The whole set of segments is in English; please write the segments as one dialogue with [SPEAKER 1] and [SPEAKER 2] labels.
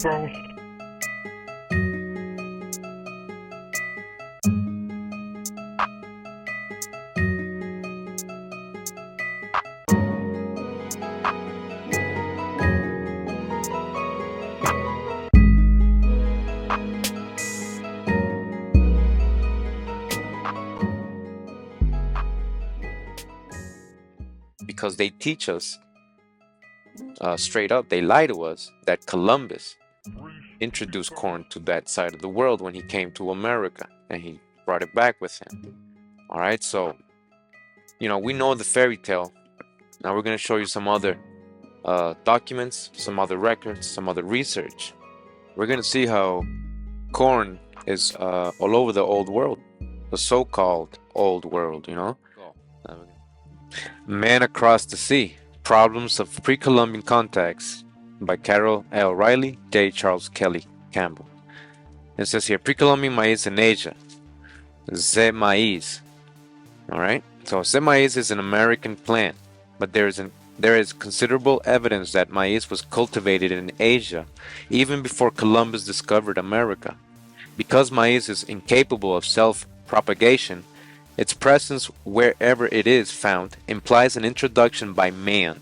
[SPEAKER 1] False.
[SPEAKER 2] Because they teach us straight up, they lie to us that Columbus introduced corn to that side of the world when he came to America and he brought it back with him. All right, so we know the fairy tale. Now we're going to show you some other documents, some other records, some other research. We're going to see how corn is all over the old world, the so-called old world. Man Across the Sea, Problems of Pre-Columbian Contacts by Carol L. Riley, J. Charles Kelly Campbell. It says here, pre-Columbian maize in Asia, maize. All right, so maize is an American plant, but there is considerable evidence that maize was cultivated in Asia even before Columbus discovered America. Because maize is incapable of self-propagation, its presence wherever it is found implies an introduction by man.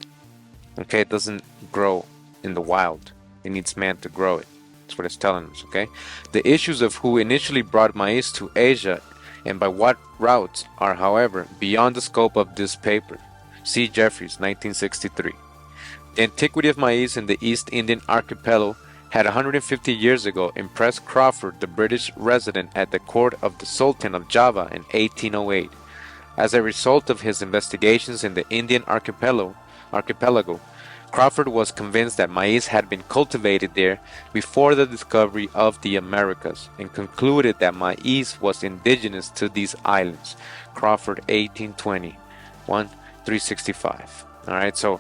[SPEAKER 2] Okay, it doesn't grow in the wild. It needs man to grow it. That's what it's telling us, okay? The issues of who initially brought maize to Asia and by what routes are, however, beyond the scope of this paper. C. Jeffries, 1963. The antiquity of maize in the East Indian archipelago had 150 years ago impressed Crawford, the British resident at the court of the Sultan of Java in 1808. As a result of his investigations in the Indian archipelago, Crawford was convinced that maize had been cultivated there before the discovery of the Americas and concluded that maize was indigenous to these islands. Crawford, 1820, 365. All right, so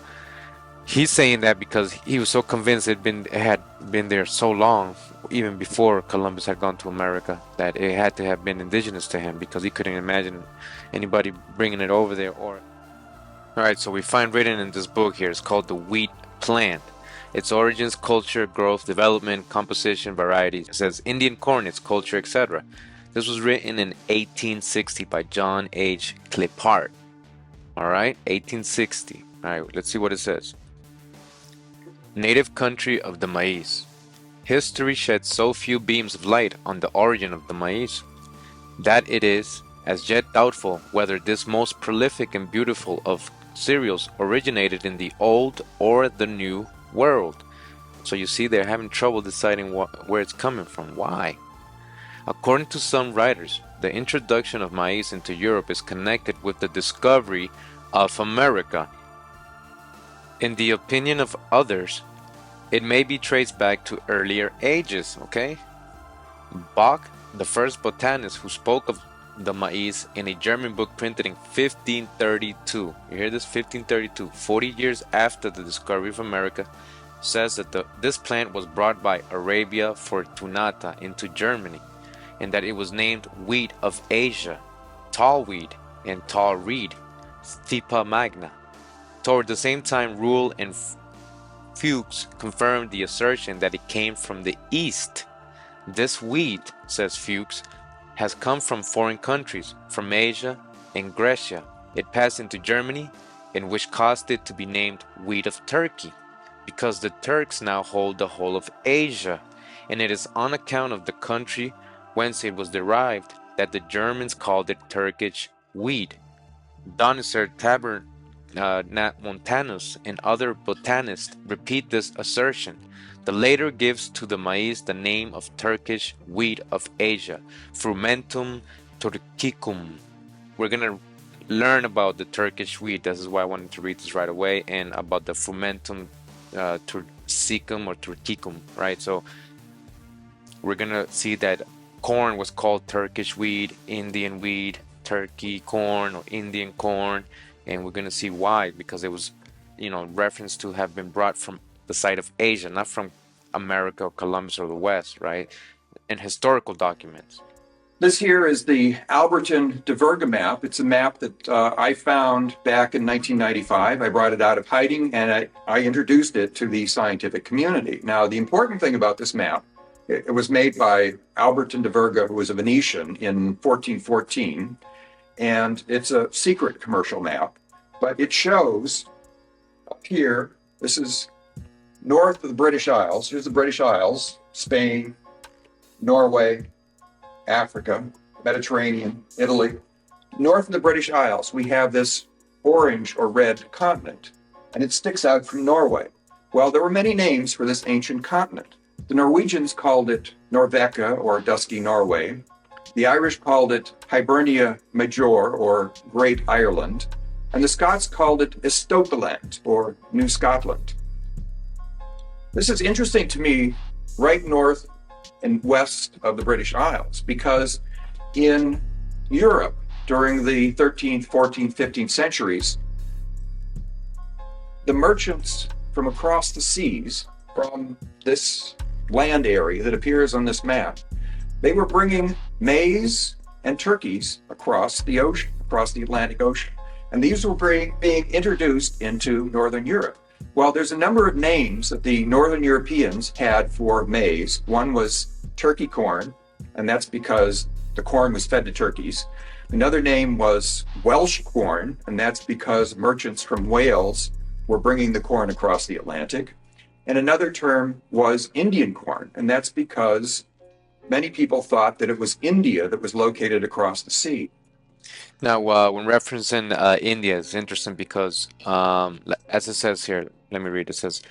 [SPEAKER 2] he's saying that because he was so convinced it had been there so long, even before Columbus had gone to America, that it had to have been indigenous to him because he couldn't imagine anybody bringing it over there. Alright, so we find written in this book here, it's called The Wheat Plant. Its origins, culture, growth, development, composition, varieties. It says Indian corn, its culture, etc. This was written in 1860 by John H. Clippart. Alright, 1860. Alright, let's see what it says. Native country of the maize. History sheds so few beams of light on the origin of the maize that it is as yet doubtful whether this most prolific and beautiful of cereals originated in the old or the new world. So you see they're having trouble deciding where it's coming from. Why? According to some writers, the introduction of maize into Europe is connected with the discovery of America. In the opinion of others, it may be traced back to earlier ages, okay? Bach, the first botanist who spoke of the maize in a German book printed in 1532. You hear this? 1532, 40 years after the discovery of America, says that this plant was brought by Arabia Fortunata into Germany, and that it was named wheat of Asia, tall wheat and tall reed, Stipa magna. Toward the same time, Rule and Fuchs confirmed the assertion that it came from the East. This wheat, says Fuchs, has come from foreign countries, from Asia and Grecia. It passed into Germany, and which caused it to be named wheat of Turkey, because the Turks now hold the whole of Asia, and it is on account of the country whence it was derived that the Germans called it Turkish wheat. Donizer, Montanus, and other botanists repeat this assertion. The latter gives to the maize the name of Turkish wheat of Asia, Frumentum Turcicum. We're going to learn about the Turkish wheat. This is why I wanted to read this right away, and about the Frumentum Turcicum or Turcicum, right? So we're going to see that corn was called Turkish wheat, Indian wheat, Turkey corn, or Indian corn, and we're going to see why, because it was, reference to have been brought from the side of Asia, not from America or Columbus or the West, right? In historical documents.
[SPEAKER 1] This here is the Alberton Diverga map. It's a map that I found back in 1995. I brought it out of hiding and I introduced it to the scientific community. Now, the important thing about this map, it was made by Alberton Diverga, who was a Venetian in 1414, and it's a secret commercial map, but it shows up here, this is north of the British Isles. Here's the British Isles, Spain, Norway, Africa, Mediterranean, Italy. North of the British Isles, we have this orange or red continent, and it sticks out from Norway. Well, there were many names for this ancient continent. The Norwegians called it Norveka, or Dusky Norway. The Irish called it Hibernia Major, or Great Ireland. And the Scots called it Estopaland, or New Scotland. This is interesting to me, right north and west of the British Isles, because in Europe during the 13th, 14th, 15th centuries, the merchants from across the seas, from this land area that appears on this map, they were bringing maize and turkeys across the ocean, across the Atlantic Ocean. And these were being introduced into Northern Europe. Well, there's a number of names that the Northern Europeans had for maize. One was turkey corn, and that's because the corn was fed to turkeys. Another name was Welsh corn, and that's because merchants from Wales were bringing the corn across the Atlantic. And another term was Indian corn, and that's because many people thought that it was India that was located across the sea.
[SPEAKER 2] Now, when referencing India, it's interesting because, as it says here, let me read. It says,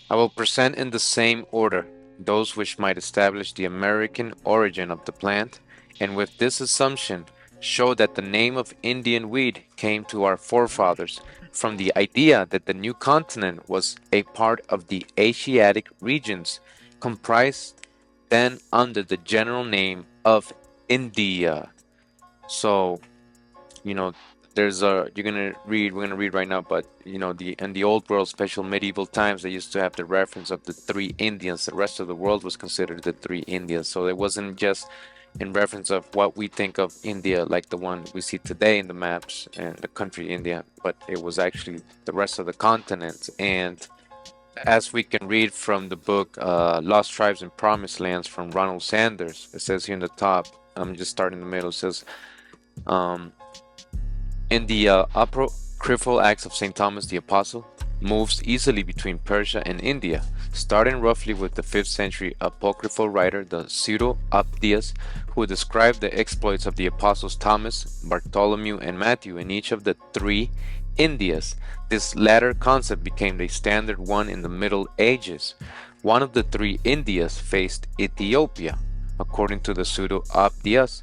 [SPEAKER 2] "I will present in the same order those which might establish the American origin of the plant, and with this assumption, show that the name of Indian wheat came to our forefathers from the idea that the new continent was a part of the Asiatic regions, comprised then under the general name of India." So, you know, there's a we're gonna read right now, but the in the old world, special medieval times, they used to have the reference of the three Indians. The rest of the world was considered the three Indians, so it wasn't just in reference of what we think of India, like the one we see today in the maps and the country India, but it was actually the rest of the continent. And as we can read from the book Lost Tribes and Promised Lands from Ronald Sanders, it says here in the top, I'm just starting in the middle, it says, um, in the apocryphal Acts of St. Thomas the Apostle, moves easily between Persia and India, starting roughly with the 5th century apocryphal writer, the Pseudo-Abdias, who described the exploits of the apostles Thomas, Bartholomew, and Matthew in each of the three Indias. This latter concept became the standard one in the Middle Ages. One of the three Indias faced Ethiopia, according to the Pseudo-Abdias.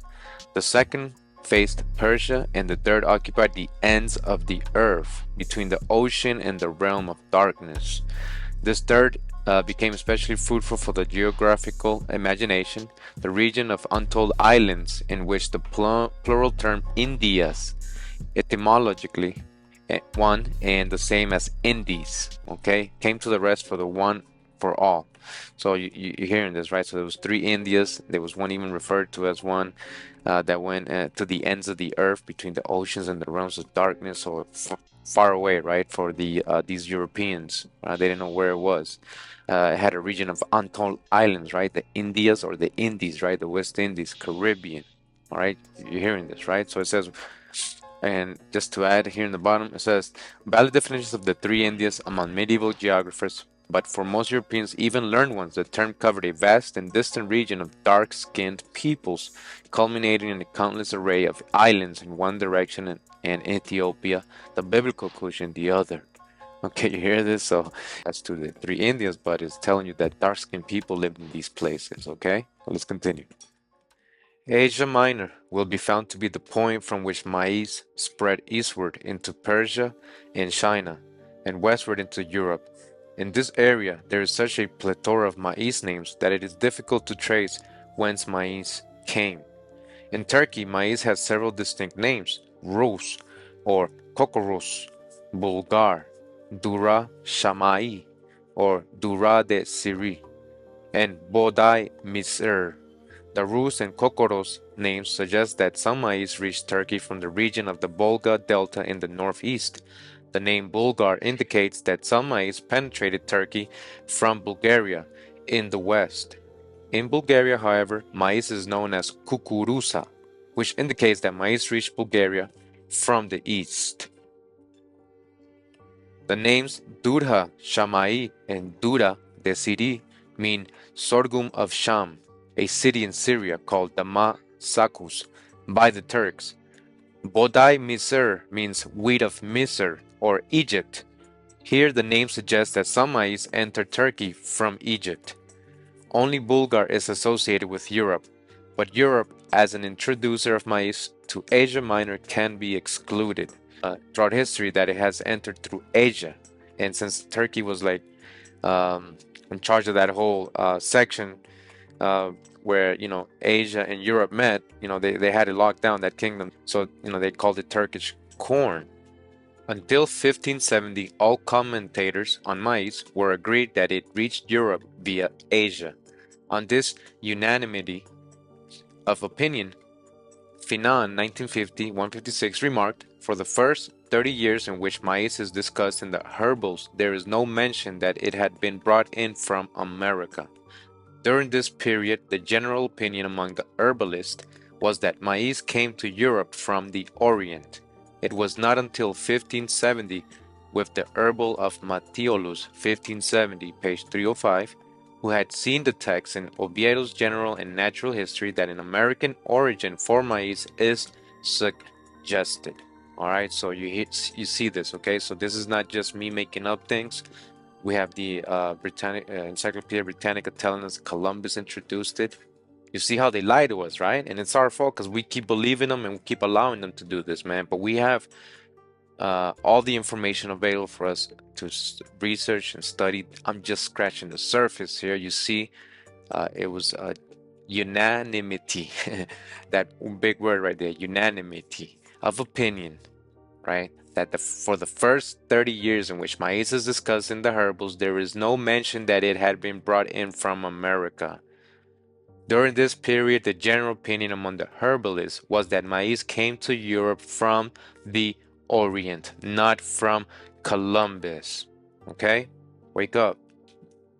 [SPEAKER 2] The second faced Persia, and the third occupied the ends of the earth between the ocean and the realm of darkness. This third became especially fruitful for the geographical imagination, the region of untold islands in which the plural term Indias, etymologically one and the same as Indies, okay, came to the rest for the one for all. So you're hearing this, right? So there was three Indias. There was one even referred to as one that went to the ends of the earth between the oceans and the realms of darkness, so far away, right? For these Europeans, they didn't know where it was. It had a region of untold islands, right? The Indias or the Indies, right? The West Indies, Caribbean. All right, you're hearing this, right? So it says, and just to add here in the bottom, it says valid definitions of the three Indias among medieval geographers, but for most Europeans, even learned ones, the term covered a vast and distant region of dark-skinned peoples, culminating in a countless array of islands in one direction and Ethiopia, the biblical Kush, in the other. Okay, you hear this? So that's to the three Indians, but it's telling you that dark-skinned people lived in these places, okay? So let's continue. Asia Minor will be found to be the point from which maize spread eastward into Persia and China, and westward into Europe. In this area, there is such a plethora of maize names that it is difficult to trace whence maize came. In Turkey, maize has several distinct names: Rus or Kokoros, Bulgar, Dura Shamai or Dura de Siri, and Bodai Misr. The Rus and Kokoros names suggest that some maize reached Turkey from the region of the Volga Delta in the northeast. The name Bulgar indicates that some maize penetrated Turkey from Bulgaria in the west. In Bulgaria, however, maize is known as kukurusa, which indicates that maize reached Bulgaria from the east. The names Durha Shamai and Dura Desiri mean sorghum of Sham, a city in Syria called Damascus by the Turks. Bodai Misr means wheat of Misr or Egypt. Here the name suggests that some maize entered Turkey from Egypt. Only Bulgar is associated with Europe, but Europe as an introducer of maize to Asia Minor can be excluded. Throughout history that it has entered through Asia, and since Turkey was like in charge of that whole section where Asia and Europe met, they had it locked down, that kingdom, so they called it Turkish corn. Until 1570, all commentators on maize were agreed that it reached Europe via Asia. On this unanimity of opinion, Finan, 1950-156, remarked, "For the first 30 years in which maize is discussed in the herbals, there is no mention that it had been brought in from America. During this period, the general opinion among the herbalists was that maize came to Europe from the Orient. It was not until 1570, with the herbal of Matthiolus, 1570, page 305, who had seen the text in Oviedo's General and Natural History, that an American origin for maize is suggested." All right, so you see this, okay? So this is not just me making up things. We have the Encyclopedia Britannica telling us Columbus introduced it. You see how they lie to us, right? And it's our fault because we keep believing them and we keep allowing them to do this, man. But we have all the information available for us to research and study. I'm just scratching the surface here. You see, it was unanimity, that big word right there, unanimity of opinion, right? That for the first 30 years in which maize is discussed in the herbals, there is no mention that it had been brought in from America. During this period, the general opinion among the herbalists was that maize came to Europe from the Orient, not from Columbus. Okay? Wake up.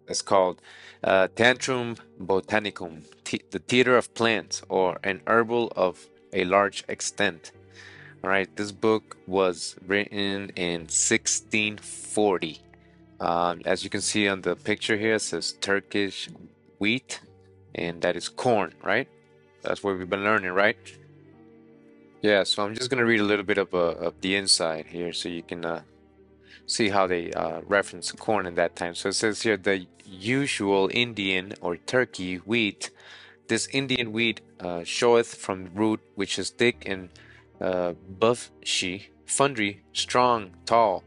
[SPEAKER 2] It's called Tantrum Botanicum, the theater of plants, or an herbal of a large extent. All right, this book was written in 1640. As you can see on the picture here, it says Turkish wheat, and that is corn, right? That's what we've been learning, right? Yeah, so I'm just gonna read a little bit of the inside here so you can see how they reference corn in that time. So it says here, the usual Indian or Turkey wheat. This Indian wheat showeth from root, which is thick and bushy, fundry, strong, tall,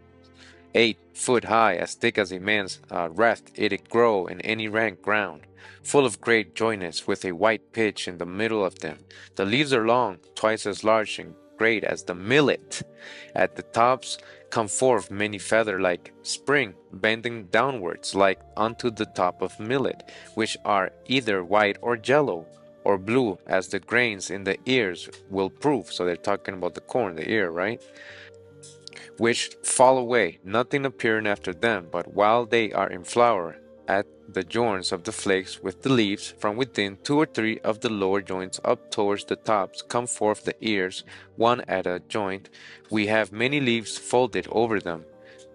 [SPEAKER 2] 8 foot high, as thick as a man's reft, it grow in any rank ground, full of great jointness, with a white pitch in the middle of them. The leaves are long, twice as large and great as the millet. At the tops come forth many feather-like spring, bending downwards like unto the top of millet, which are either white or yellow, or blue, as the grains in the ears will prove. So they're talking about the corn, the ear, right? Which fall away, nothing appearing after them, but while they are in flower, at the joints of the flakes with the leaves, from within 2 or 3 of the lower joints up towards the tops, come forth the ears, one at a joint. We have many leaves folded over them.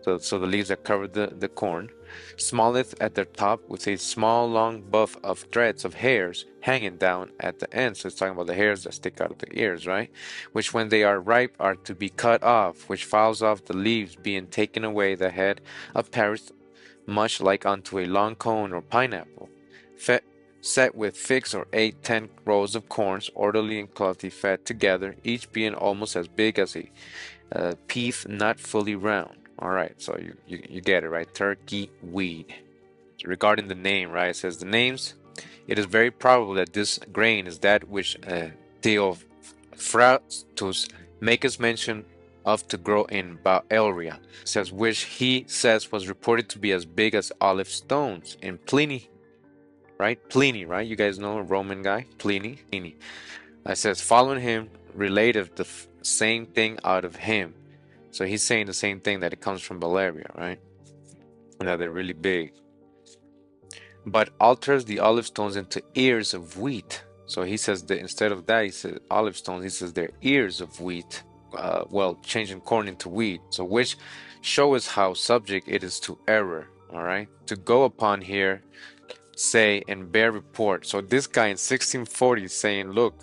[SPEAKER 2] So the leaves that cover the corn, smalleth at their top, with a small long buff of threads of hairs hanging down at the ends. So it's talking about the hairs that stick out of the ears, right? Which when they are ripe are to be cut off, which falls off the leaves, being taken away. The head appeareth much like unto a long cone or pineapple, set with 6 or 8, 10 rows of corns, orderly and closely fed together, each being almost as big as a peas, not fully round. All right, so you get it, right? Turkey weed. Regarding the name, right? It says the names. It is very probable that this grain is that which Theophrastus makes mention of to grow in Baelia. It says which he says was reported to be as big as olive stones in Pliny, right? Pliny, right? You guys know a Roman guy, Pliny. It says, following him related the same thing out of him. So he's saying the same thing, that it comes from Valeria, right? And that they're really big. But alters the olive stones into ears of wheat. So he says that instead of that, he says olive stones, he says they're ears of wheat. Well, changing corn into wheat. So which show us how subject it is to error. All right. To go upon here, say, and bear report. So this guy in 1640 is saying, look,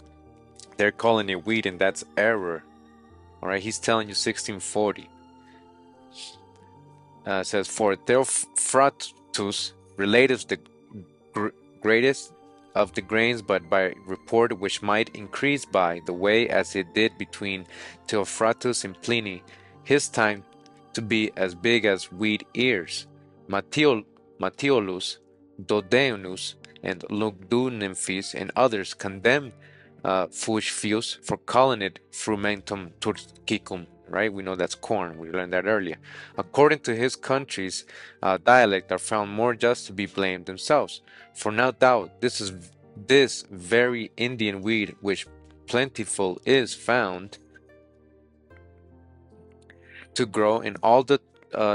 [SPEAKER 2] they're calling it wheat, and that's error. All right. He's telling you 1640. Says, for Theophrastus relates the greatest of the grains, but by report which might increase by the way as it did between Theophrastus and Pliny, his time, to be as big as wheat ears. Matthiolus, Dodeanus, and Lugdunenphis and others condemned Fuchsius for calling it frumentum turcicum. Right, we know that's corn. We learned that earlier. According to his country's dialect, are found more just to be blamed themselves. For no doubt, this very Indian wheat, which plentiful is found to grow in all the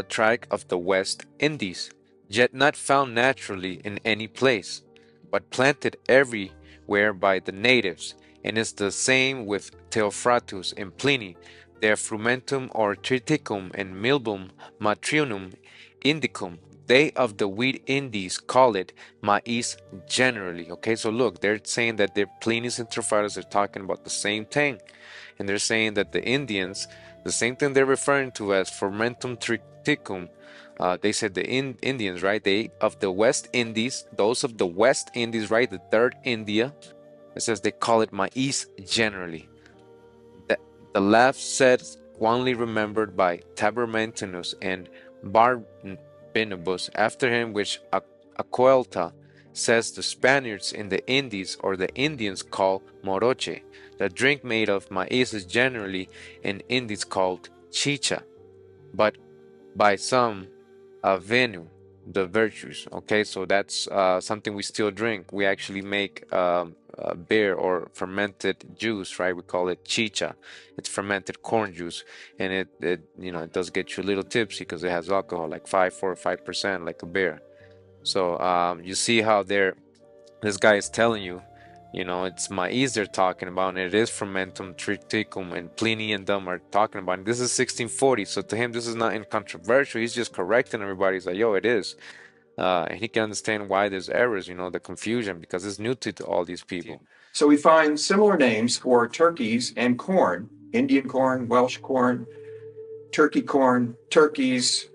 [SPEAKER 2] tract of the West Indies, yet not found naturally in any place, but planted everywhere by the natives, and is the same with Theophrastus and Pliny. Their frumentum or triticum and milbum matrinum indicum. They of the wheat Indies call it maize generally. Okay, so look, they're saying that they're Pliny's and Theophrastus are talking about the same thing, and they're saying that the Indians, the same thing they're referring to as fermentum triticum. They said the Indians, right? They of the West Indies, those of the West Indies, right? The third India. It says they call it maize generally. The laugh said, only remembered by Tabermentinus and Barbinibus after him, which Acuelta says the Spaniards in the Indies or the Indians call moroche. The drink made of maize is generally in Indies called chicha, but by some venu, the virtues. Okay, so that's something we still drink. We actually make beer or fermented juice, right? We call it chicha. It's fermented corn juice, and it does get you a little tipsy because it has alcohol, like 4 or 5%, like a beer. So you see how this guy is telling you, it's maize they're talking about, and it is fermentum triticum, and Pliny and them are talking about it. This is 1640, so to him this is not incontrovertible. He's just correcting everybody. He's like, yo, it is. And he can understand why there's errors, the confusion, because it's new to all these people.
[SPEAKER 1] So we find similar names for turkeys and corn: Indian corn, Welsh corn, turkeys,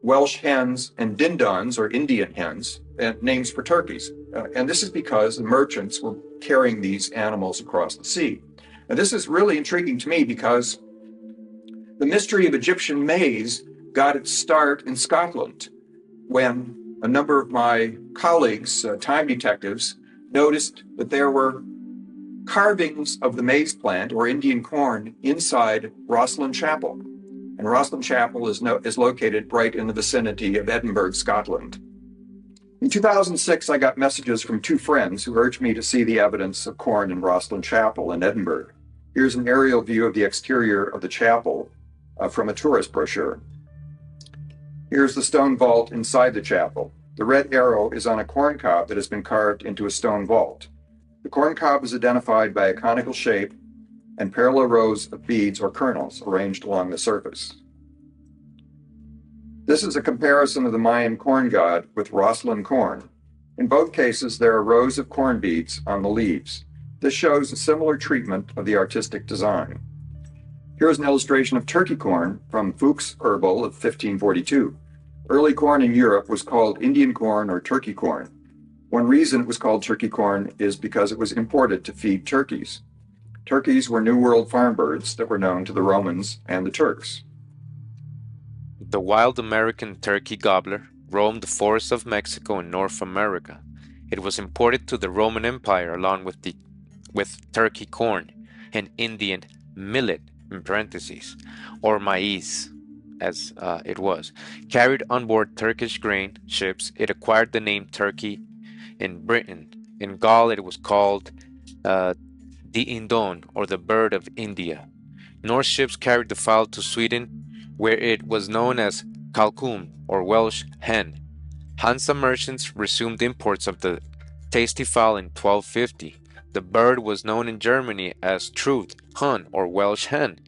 [SPEAKER 1] Welsh hens, and dindons, or Indian hens, and names for turkeys. And this is because the merchants were carrying these animals across the sea. And this is really intriguing to me because the mystery of Egyptian maize got its start in Scotland when a number of my colleagues, time detectives, noticed that there were carvings of the maize plant or Indian corn inside Rosslyn Chapel. And Rosslyn Chapel is located right in the vicinity of Edinburgh, Scotland. In 2006, I got messages from two friends who urged me to see the evidence of corn in Rosslyn Chapel in Edinburgh. Here's an aerial view of the exterior of the chapel from a tourist brochure. Here's the stone vault inside the chapel. The red arrow is on a corn cob that has been carved into a stone vault. The corn cob is identified by a conical shape and parallel rows of beads or kernels arranged along the surface. This is a comparison of the Mayan corn god with Rosslyn corn. In both cases, there are rows of corn beads on the leaves. This shows a similar treatment of the artistic design. Here is an illustration of turkey corn from Fuchs' Herbal of 1542. Early corn in Europe was called Indian corn or turkey corn. One reason it was called turkey corn is because it was imported to feed turkeys. Turkeys were New World farm birds that were known to the Romans and the Turks.
[SPEAKER 2] The wild American turkey gobbler roamed the forests of Mexico and North America. It was imported to the Roman Empire along with turkey corn and Indian millet, in parentheses, or maize, as it was. Carried on board Turkish grain ships, it acquired the name turkey in Britain. In Gaul, it was called the Indon, or the bird of India. Norse ships carried the fowl to Sweden, where it was known as kalkun, or Welsh hen. Hansa merchants resumed imports of the tasty fowl in 1250. The bird was known in Germany as Truth, Hun, or Welsh hen.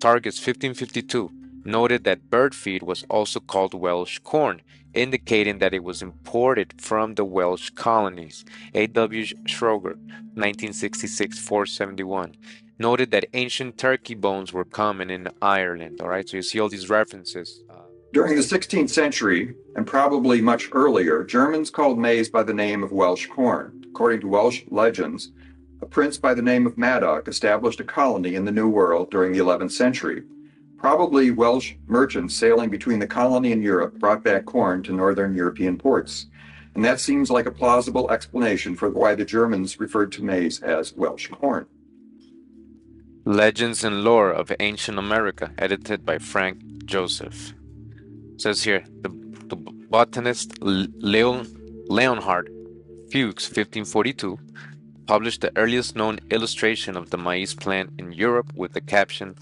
[SPEAKER 2] Targets 1552 noted that bird feed was also called Welsh corn, indicating that it was imported from the Welsh colonies. A.W. Schroger, 1966, 471, noted that ancient turkey bones were common in Ireland. All right, so you see all these references.
[SPEAKER 1] During the 16th century, and probably much earlier, Germans called maize by the name of Welsh corn. According to Welsh legends, a prince by the name of Madoc established a colony in the New World during the 11th century. Probably Welsh merchants sailing between the colony and Europe brought back corn to northern European ports. And that seems like a plausible explanation for why the Germans referred to maize as Welsh corn.
[SPEAKER 2] Legends and Lore of Ancient America, edited by Frank Joseph. Says here, the botanist Leonhard Fuchs, 1542, published the earliest known illustration of the maize plant in Europe with the caption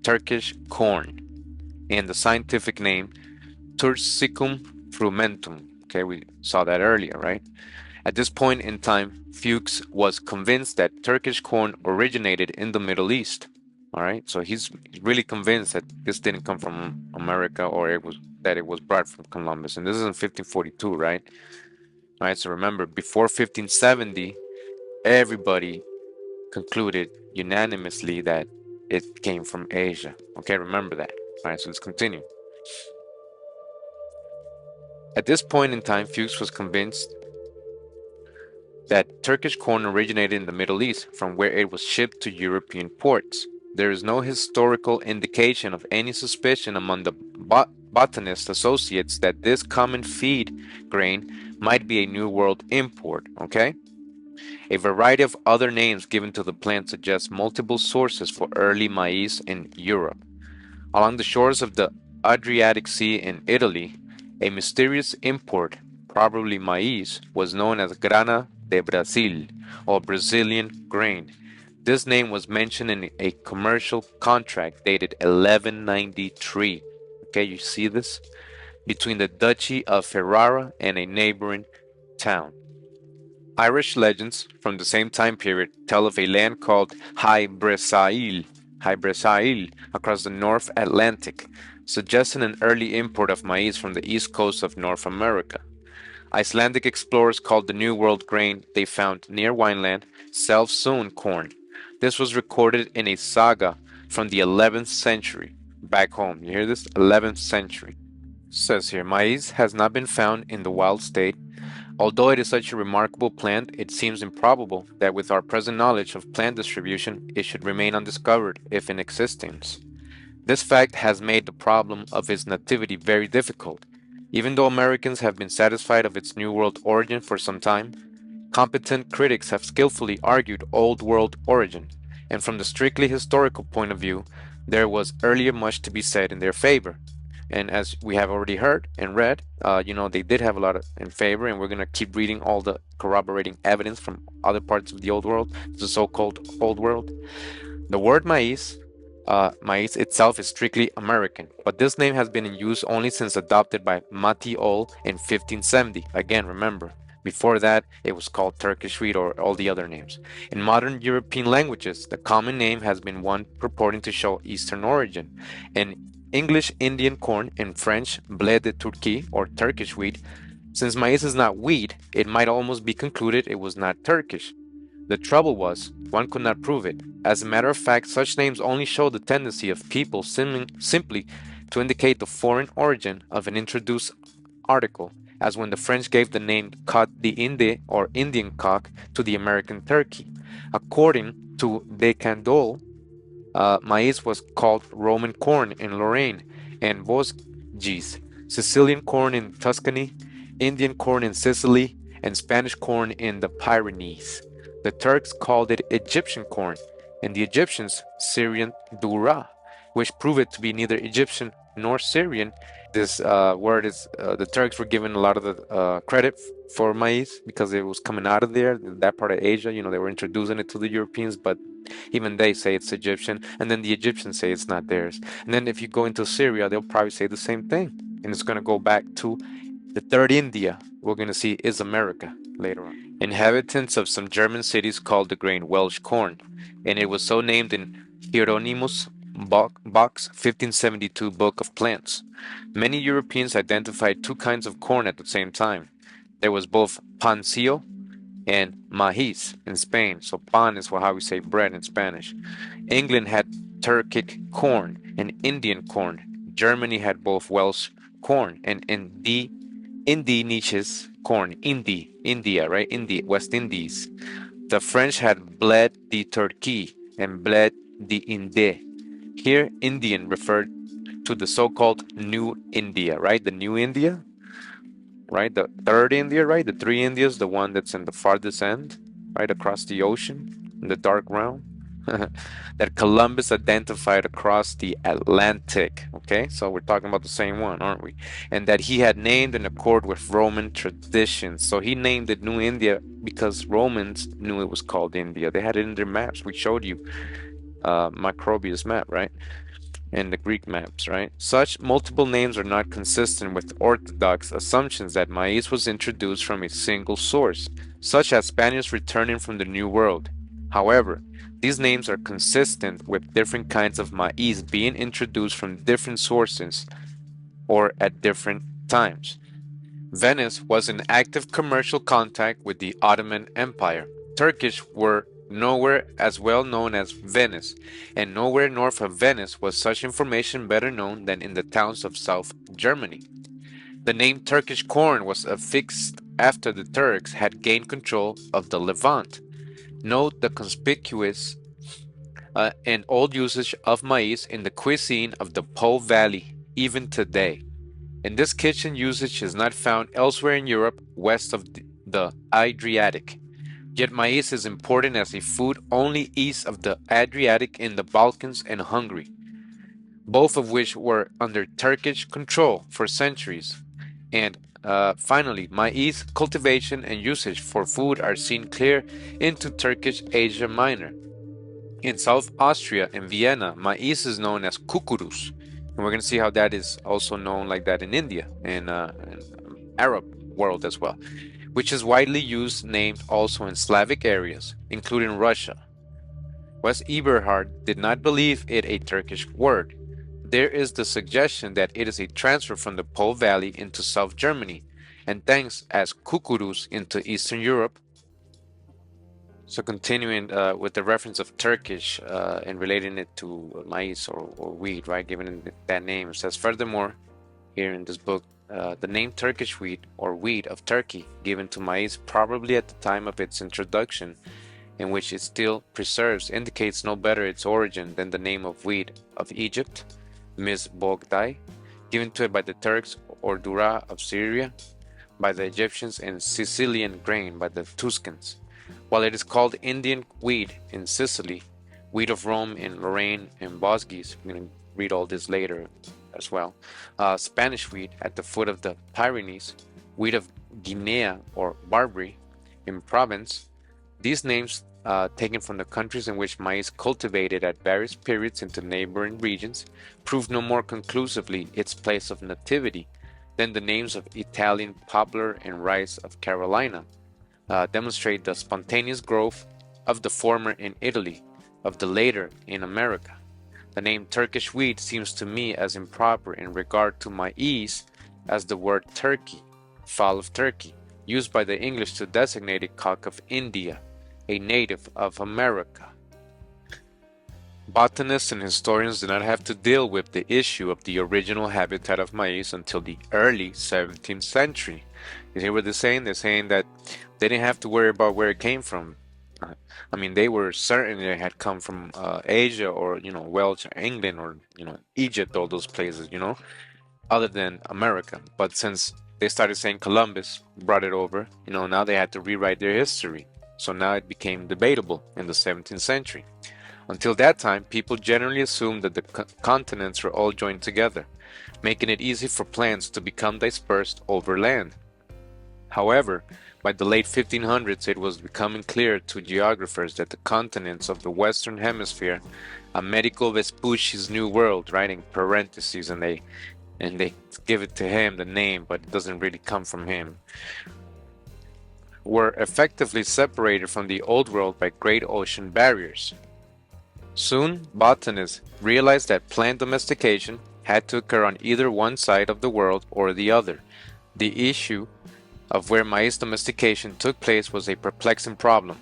[SPEAKER 2] Turkish corn and the scientific name Tursicum frumentum. Okay, we saw that earlier, right? At this point in time, Fuchs was convinced that Turkish corn originated in the Middle East. All right, so he's really convinced that this didn't come from America, or it was brought from Columbus. And this is in 1542, right? All right, so remember, before 1570, everybody concluded unanimously that it came from Asia. Okay, remember that. All right, so let's continue. At this point in time, Fuchs was convinced that Turkish corn originated in the Middle East, from where it was shipped to European ports. There is no historical indication of any suspicion among the botanist associates that this common feed grain might be a New World import, okay? A variety of other names given to the plant suggest multiple sources for early maize in Europe. Along the shores of the Adriatic Sea in Italy, a mysterious import, probably maize, was known as grana de Brasil, or Brazilian grain. This name was mentioned in a commercial contract dated 1193. Okay, you see this? Between the Duchy of Ferrara and a neighboring town. Irish legends from the same time period tell of a land called Hy Brasail across the North Atlantic, suggesting an early import of maize from the east coast of North America. Icelandic explorers called the New World grain they found near Wineland self-sown corn. This was recorded in a saga from the 11th century. Back home, you hear this? 11th century. Says here, maize has not been found in the wild state. Although it is such a remarkable plant, it seems improbable that with our present knowledge of plant distribution, it should remain undiscovered if in existence. This fact has made the problem of its nativity very difficult. Even though Americans have been satisfied of its New World origin for some time, competent critics have skillfully argued Old World origin, and from the strictly historical point of view, there was earlier much to be said in their favor. And as we have already heard and read, they did have a lot in favor, and we're going to keep reading all the corroborating evidence from other parts of the Old World, the so-called Old World. The word maize itself is strictly American, but this name has been in use only since adopted by Mati Ol in 1570. Again, remember, before that, it was called Turkish wheat or all the other names. In modern European languages, the common name has been one purporting to show Eastern origin. In English, Indian corn; in French, blé de Turquie or Turkish wheat. Since maize is not wheat, it might almost be concluded it was not Turkish. The trouble was, one could not prove it. As a matter of fact, such names only show the tendency of people simply to indicate the foreign origin of an introduced article, as when the French gave the name coq d'Inde or Indian cock to the American turkey. According to De Candolle, maize was called Roman corn in Lorraine and Vosges, Sicilian corn in Tuscany, Indian corn in Sicily, and Spanish corn in the Pyrenees. The Turks called it Egyptian corn, and the Egyptians Syrian dura, which proved it to be neither Egyptian nor Syrian. This word is the Turks were given a lot of the credit for maize because it was coming out of there, that part of Asia. They were introducing it to the Europeans, but even they say it's Egyptian, and then the Egyptians say it's not theirs. And then if you go into Syria, they'll probably say the same thing, and it's going to go back to the third India. We're going to see is America later on. Inhabitants of some German cities called the grain Welsh corn, and it was so named in Hieronymus Bock's 1572 Book of Plants. Many Europeans identified two kinds of corn at the same time. There was both pancillo and maíz in Spain. So pan is how we say bread in Spanish. England had Turkic corn and Indian corn. Germany had both Welsh corn and Indigenous corn. India, right? West Indies. The French had bled de Turquie and bled de Inde. Here, Indian referred to the so-called New India, right? The New India, right? The third India, right? The three Indias, the one that's in the farthest end, right across the ocean in the dark realm. That Columbus identified across the Atlantic. Okay, so we're talking about the same one, aren't we? And that he had named in accord with Roman traditions. So he named it New India because Romans knew it was called India. They had it in their maps. We showed you Macrobius map, right? And the Greek maps, right? Such multiple names are not consistent with orthodox assumptions that maize was introduced from a single source, such as Spaniards returning from the New World. However, these names are consistent with different kinds of maize being introduced from different sources or at different times. Venice was in active commercial contact with the Ottoman Empire. Turkish were nowhere as well known as Venice, and nowhere north of Venice was such information better known than in the towns of South Germany. The name Turkish corn was affixed after the Turks had gained control of the Levant. Note the conspicuous and old usage of maize in the cuisine of the Po Valley, even today. And this kitchen usage is not found elsewhere in Europe west of the Adriatic. Yet maize is important as a food only east of the Adriatic in the Balkans and Hungary, both of which were under Turkish control for centuries. And finally, maize cultivation and usage for food are seen clear into Turkish Asia Minor. In South Austria and Vienna, maize is known as kukuruz, and we're going to see how that is also known like that in India and Arab world as well, which is widely used, named also in Slavic areas, including Russia. West Eberhard did not believe it a Turkish word. There is the suggestion that it is a transfer from the Po Valley into South Germany, and thence as kukuruz into Eastern Europe. So continuing with the reference of Turkish and relating it to maize or wheat, right? Giving it that name. It says, furthermore, here in this book, the name Turkish wheat or wheat of Turkey given to maize probably at the time of its introduction, in which it still preserves, indicates no better its origin than the name of wheat of Egypt, Mizbogdai, given to it by the Turks, or Dura of Syria by the Egyptians, and Sicilian grain by the Tuscans. While it is called Indian wheat in Sicily, wheat of Rome in Lorraine and Vosges, we're going to read all this later as well, Spanish wheat at the foot of the Pyrenees, wheat of Guinea or Barbary in Provence, these names taken from the countries in which maize cultivated at various periods into neighboring regions prove no more conclusively its place of nativity than the names of Italian poplar and rice of Carolina demonstrate the spontaneous growth of the former in Italy, of the later in America. The name Turkish wheat seems to me as improper in regard to maize as the word turkey, fowl of Turkey, used by the English to designate a cock of India, a native of America. Botanists and historians did not have to deal with the issue of the original habitat of maize until the early 17th century. You hear what they're saying? They're saying that they didn't have to worry about where it came from. I mean, they were certain it had come from Asia or, Welsh, England, or, Egypt, all those places, other than America. But since they started saying Columbus brought it over, now they had to rewrite their history. So now it became debatable in the 17th century. Until that time, people generally assumed that the continents were all joined together, making it easy for plants to become dispersed over land. However, by the late 1500s, it was becoming clear to geographers that the continents of the Western Hemisphere, Amerigo Vespucci's New World, right, in parentheses, and they give it to him the name, but it doesn't really come from him, were effectively separated from the Old World by great ocean barriers. Soon, botanists realized that plant domestication had to occur on either one side of the world or the other. The issue of where maize domestication took place was a perplexing problem.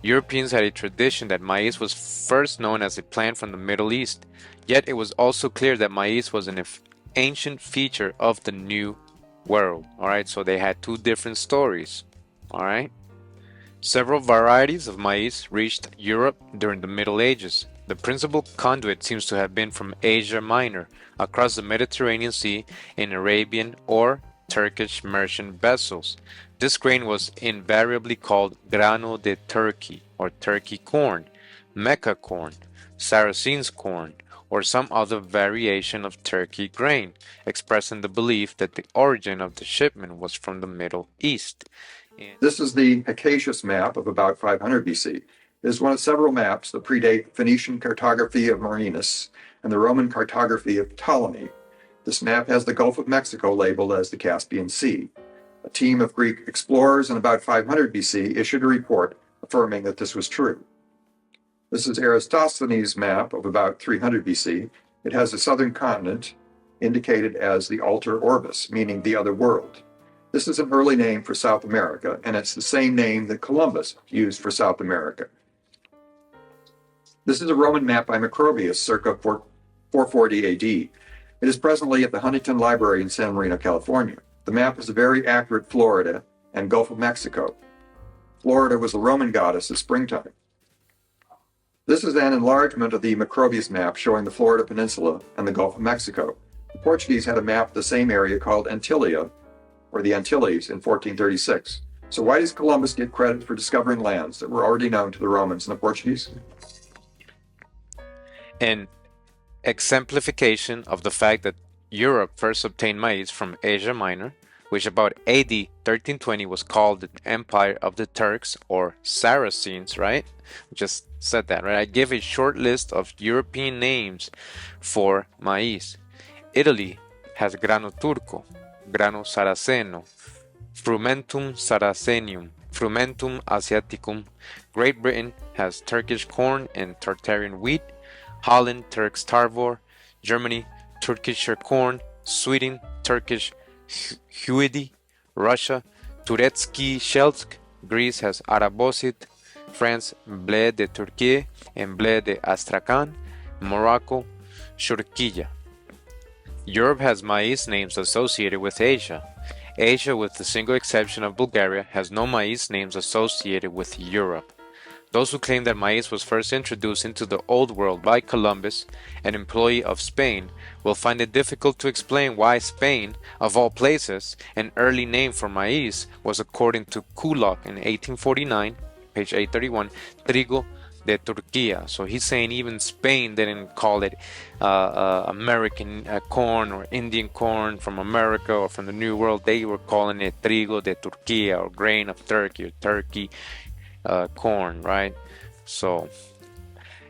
[SPEAKER 2] Europeans had a tradition that maize was first known as a plant from the Middle East, yet it was also clear that maize was an ancient feature of the New World. Alright, so they had two different stories. Alright. Several varieties of maize reached Europe during the Middle Ages. The principal conduit seems to have been from Asia Minor, across the Mediterranean Sea in Arabian or Turkish merchant vessels. This grain was invariably called grano de Turkey, or Turkey corn, Mecca corn, Saracen's corn, or some other variation of Turkey grain, expressing the belief that the origin of the shipment was from the Middle East.
[SPEAKER 1] This is the Acacius map of about 500 BC. It is one of several maps that predate Phoenician cartography of Marinus and the Roman cartography of Ptolemy. This map has the Gulf of Mexico labeled as the Caspian Sea. A team of Greek explorers in about 500 BC issued a report affirming that this was true. This is Eratosthenes' map of about 300 BC. It has the southern continent indicated as the Alter Orbis, meaning the other world. This is an early name for South America, and it's the same name that Columbus used for South America. This is a Roman map by Macrobius circa 440 AD. It is presently at the Huntington Library in San Marino, California. The map is a very accurate Florida and Gulf of Mexico. Florida was the Roman goddess of springtime. This is an enlargement of the Macrobius map showing the Florida Peninsula and the Gulf of Mexico. The Portuguese had a map of the same area called Antillia, or the Antilles, in 1436. So why does Columbus get credit for discovering lands that were already known to the Romans and the Portuguese?
[SPEAKER 2] An exemplification of the fact that Europe first obtained maize from Asia Minor, which about AD 1320 was called the Empire of the Turks or Saracens, right? Just said that, right? I give a short list of European names for maize. Italy has grano turco, grano saraceno, frumentum saracenium, frumentum asiaticum. Great Britain has Turkish corn and Tartarian wheat. Holland, Turks Tarvor. Germany, Turkish corn. Sweden, Turkish huidi. Russia, Turetski shelsk. Greece has arabosit. France, blé de Turquie and blé de Astrakhan. Morocco, shurquilla. Europe has maize names associated with Asia. Asia, with the single exception of Bulgaria, has no maize names associated with Europe. Those who claim that maize was first introduced into the Old World by Columbus, an employee of Spain, will find it difficult to explain why Spain, of all places, an early name for maize was, according to Kulak in 1849, page 831, trigo de Turquía. So he's saying even Spain didn't call it American corn or Indian corn from America or from the New World. They were calling it trigo de Turquía, or grain of Turkey, or Turkey corn, right? So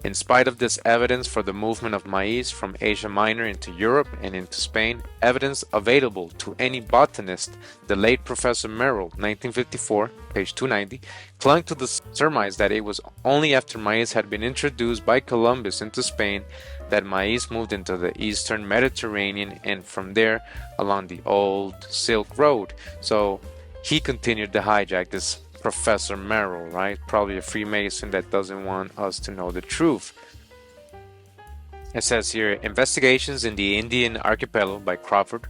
[SPEAKER 2] in spite of this evidence for the movement of maize from Asia Minor into Europe and into Spain, evidence available to any botanist, the late Professor Merrill, 1954, page 290, clung to the surmise that it was only after maize had been introduced by Columbus into Spain that maize moved into the eastern Mediterranean and from there along the old Silk Road. So he continued to hijack this Professor Merrill, right? Probably a Freemason that doesn't want us to know the truth. It says here, Investigations in the Indian Archipelago by Crawford.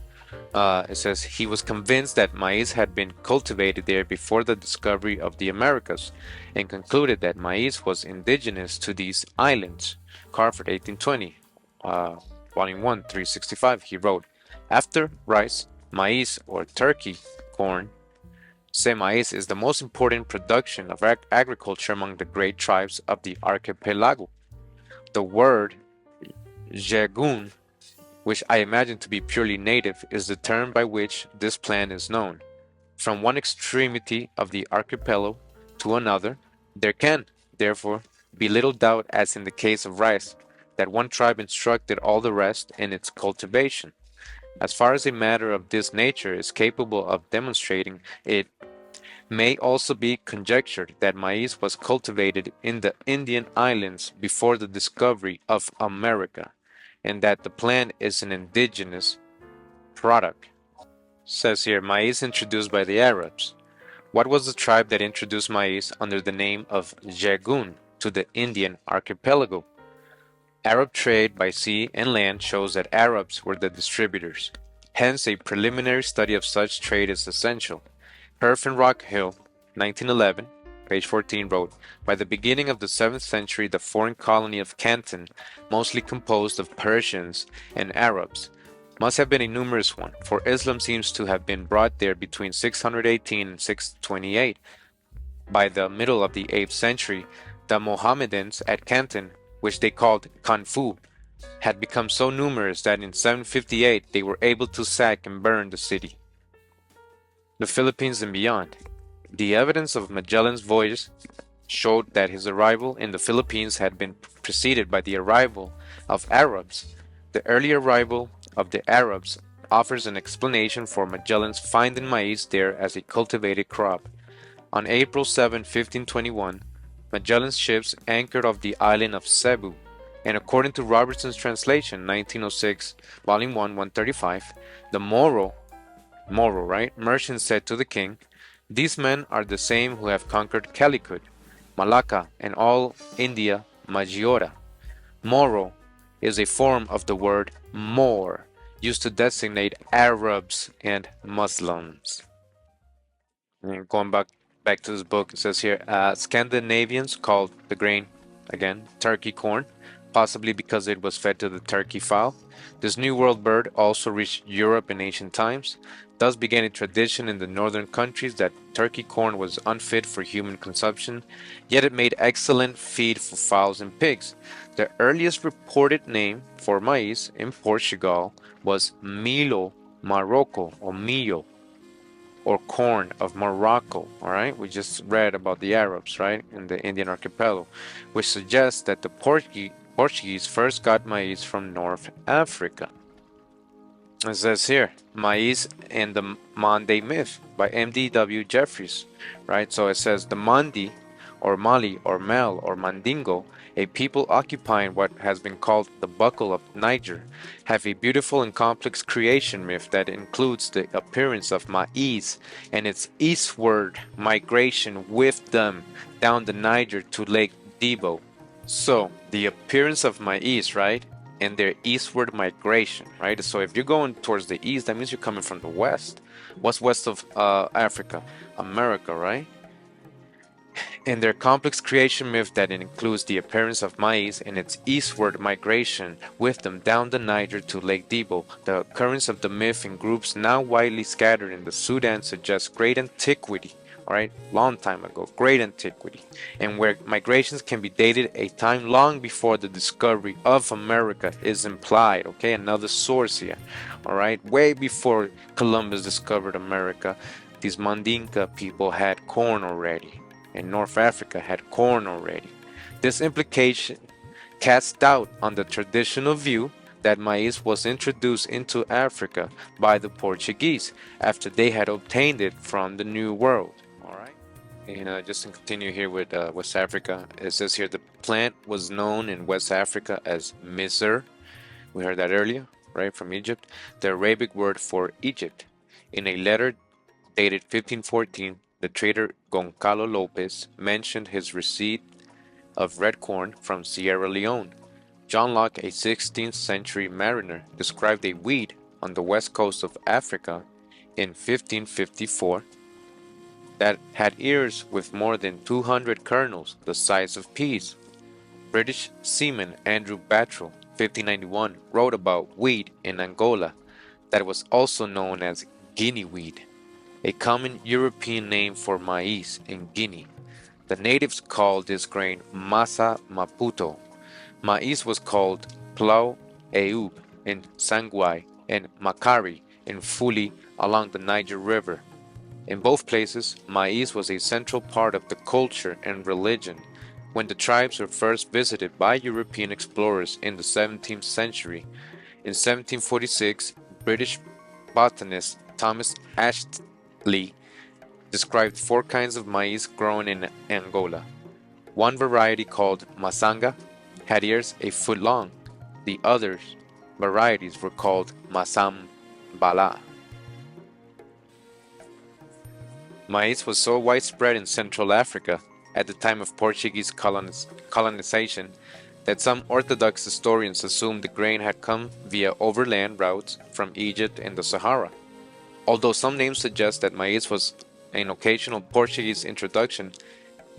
[SPEAKER 2] It says he was convinced that maize had been cultivated there before the discovery of the Americas and concluded that maize was indigenous to these islands. Crawford, 1820, volume 1, 365, he wrote, after rice, maize or turkey corn, maize is the most important production of agriculture among the great tribes of the archipelago. The word jegun, which I imagine to be purely native, is the term by which this plant is known. From one extremity of the archipelago to another, there can, therefore, be little doubt, as in the case of rice, that one tribe instructed all the rest in its cultivation. As far as a matter of this nature is capable of demonstrating, it may also be conjectured that maize was cultivated in the Indian islands before the discovery of America, and that the plant is an indigenous product. Says here, maize introduced by the Arabs. What was the tribe that introduced maize under the name of Jagun to the Indian archipelago? Arab trade by sea and land shows that Arabs were the distributors. Hence, a preliminary study of such trade is essential. Herf and Rockhill, 1911, page 14, wrote, by the beginning of the 7th century, the foreign colony of Canton, mostly composed of Persians and Arabs, must have been a numerous one, for Islam seems to have been brought there between 618 and 628. By the middle of the 8th century, the Mohammedans at Canton, which they called Kanfu, had become so numerous that in 758 they were able to sack and burn the city. The Philippines and beyond. The evidence of Magellan's voyage showed that his arrival in the Philippines had been preceded by the arrival of Arabs. The early arrival of the Arabs offers an explanation for Magellan's finding maize there as a cultivated crop. On April 7, 1521, Magellan's ships anchored off the island of Cebu, and according to Robertson's translation, 1906, Volume 1, 135, the Moro, right, merchant said to the king, these men are the same who have conquered Calicut, Malacca, and all India Maggiore. Moro is a form of the word Moor, used to designate Arabs and Muslims. And going back to this book, it says here, Scandinavians called the grain, again, turkey corn, possibly because it was fed to the turkey fowl. This New World bird also reached Europe in ancient times. Thus began a tradition in the northern countries that turkey corn was unfit for human consumption, yet it made excellent feed for fowls and pigs. The earliest reported name for maize in Portugal was Milo Marroco, or Millo, or corn of Morocco. All right, we just read about the Arabs, right, in the Indian archipelago, which suggests that the Portuguese first got maize from North Africa. It says here, Maize and the Mande myth by M.D.W. Jeffries, right? So it says the Mandi, or Mali, or Mal, or Mandingo, a people occupying what has been called the Buckle of Niger, have a beautiful and complex creation myth that includes the appearance of Maize and its eastward migration with them down the Niger to Lake Debo. So, the appearance of Maize, right? And their eastward migration, right? So if you're going towards the east, that means you're coming from the west. What's west of Africa? America, right? In their complex creation myth that includes the appearance of maize and its eastward migration with them down the Niger to Lake Debo, the occurrence of the myth in groups now widely scattered in the Sudan suggests great antiquity, alright, long time ago, great antiquity, and where migrations can be dated a time long before the discovery of America is implied, okay, another source here, alright, way before Columbus discovered America, these Mandinka people had corn already. And North Africa had corn already. This implication casts doubt on the traditional view that maize was introduced into Africa by the Portuguese after they had obtained it from the New World. All right. And just to continue here with West Africa, it says here the plant was known in West Africa as Maize. We heard that earlier, right, from Egypt, the Arabic word for Egypt. In a letter dated 1514, the trader Goncalo Lopez mentioned his receipt of red corn from Sierra Leone. John Locke, a 16th century mariner, described a weed on the west coast of Africa in 1554 that had ears with more than 200 kernels the size of peas. British seaman Andrew Battrell, 1591, wrote about wheat in Angola that was also known as Guinea weed, a common European name for maize in Guinea. The natives called this grain masa maputo, Maize was called Plau Eub in Sangwai and Makari in Fuli along the Niger River. In both places, maize was a central part of the culture and religion. When the tribes were first visited by European explorers in the 17th century, in 1746, British botanist Thomas Ashley described four kinds of maize grown in Angola. One variety, called masanga, had ears a foot long. The other varieties were called masambala. Maize was so widespread in Central Africa at the time of Portuguese colonization that some Orthodox historians assume the grain had come via overland routes from Egypt and the Sahara. Although some names suggest that maize was an occasional Portuguese introduction,